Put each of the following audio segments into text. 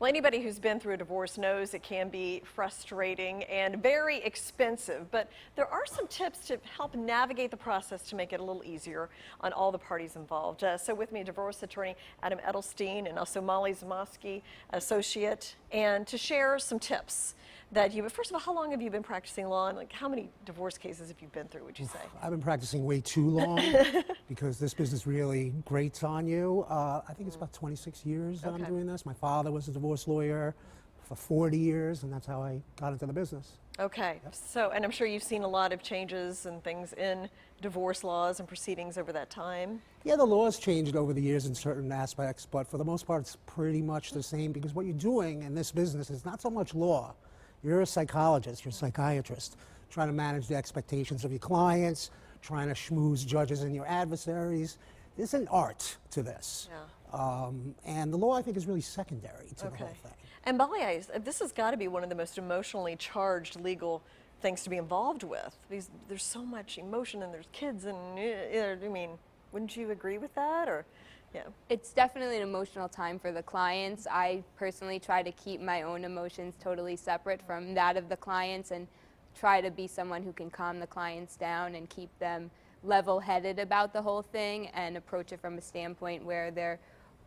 Well, anybody who's been through a divorce knows it can be frustrating and very expensive, but there are some tips to help navigate the process to make it a little easier on all the parties involved. So with me, divorce attorney Adam Edelstein and also Molly Zamoski, associate, and to share some tips that you, first of all, how long have you been practicing law, and like how many divorce cases have you been through, would you say? I've been practicing way too long because this business really grates on you. I think it's about 26 years that I'm doing this. My father was a divorce lawyer for 40 years, and that's how I got into the business. Okay, so, and I'm sure you've seen a lot of changes and things in divorce laws and proceedings over that time. Yeah, the law's changed over the years in certain aspects, but for the most part, it's pretty much the same because what you're doing in this business is not so much law. You're a psychologist, you're a psychiatrist, trying to manage the expectations of your clients, trying to schmooze judges and your adversaries. There's an art to this. Yeah. And the law, I think, is really secondary to the whole thing. And Molly, this has got to be one of the most emotionally charged legal things to be involved with. Because there's so much emotion and there's kids and, I mean, wouldn't you agree with that? Or, yeah. It's definitely an emotional time for the clients. I personally try to keep my own emotions totally separate from that of the clients and try to be someone who can calm the clients down and keep them level-headed about the whole thing and approach it from a standpoint where they're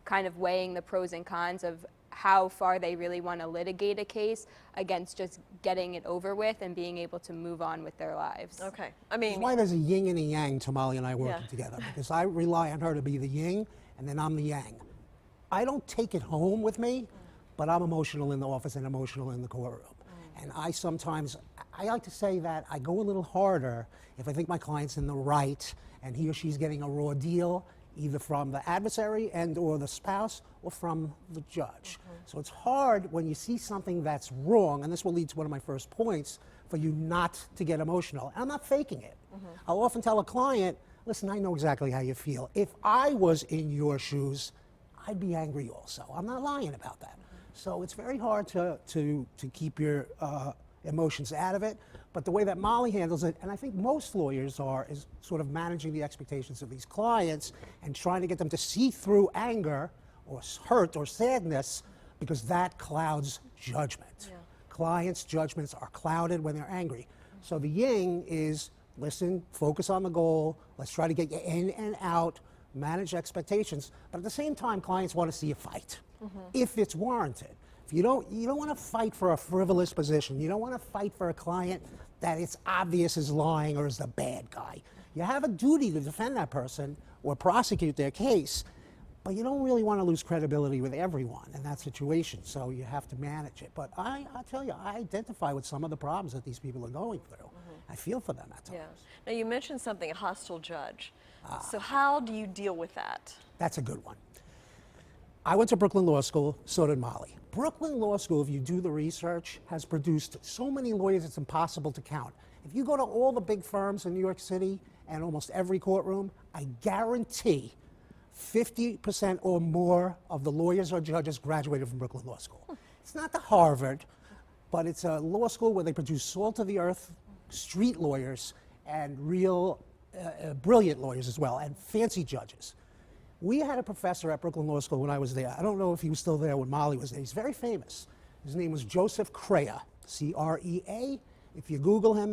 kind of weighing the pros and cons of how far they really want to litigate a case against just getting it over with and being able to move on with their lives. Okay. I mean, that's why there's a yin and a yang to Molly and I working together, because I rely on her to be the yin and then I'm the yang. I don't take it home with me, but I'm emotional in the office and emotional in the courtroom. And I sometimes, I like to say that I go a little harder if I think my client's in the right and he or she's getting a raw deal, either from the adversary and or the spouse or from the judge. So it's hard when you see something that's wrong, and this will lead to one of my first points, for you not to get emotional. And I'm not faking it. I'll often tell a client, listen, I know exactly how you feel. If I was in your shoes, I'd be angry also. I'm not lying about that. So it's very hard to keep your emotions out of it. But the way that Molly handles it, and I think most lawyers are, is sort of managing the expectations of these clients and trying to get them to see through anger or hurt or sadness, because that clouds judgment. Yeah. Clients' judgments are clouded when they're angry. So the yin is, listen, focus on the goal, let's try to get you in and out, manage expectations, but at the same time, clients want to see you fight, if it's warranted. If you don't want to fight for a frivolous position. You don't want to fight for a client that it's obvious is lying or is the bad guy. You have a duty to defend that person or prosecute their case, but you don't really want to lose credibility with everyone in that situation, so you have to manage it. But I tell you, I identify with some of the problems that these people are going through. I feel for them at times. Yeah. Now you mentioned something, a hostile judge. So how do you deal with that? That's a good one. I went to Brooklyn Law School, so did Molly. Brooklyn Law School, if you do the research, has produced so many lawyers it's impossible to count. If you go to all the big firms in New York City and almost every courtroom, I guarantee 50% or more of the lawyers or judges graduated from Brooklyn Law School. It's not the Harvard, but it's a law school where they produce salt-of-the-earth street lawyers and real brilliant lawyers as well, and fancy judges. We had a professor at Brooklyn Law School when I was there. I don't know if he was still there when Molly was there. He's very famous. His name was Joseph Crea, C-R-E-A. If you Google him,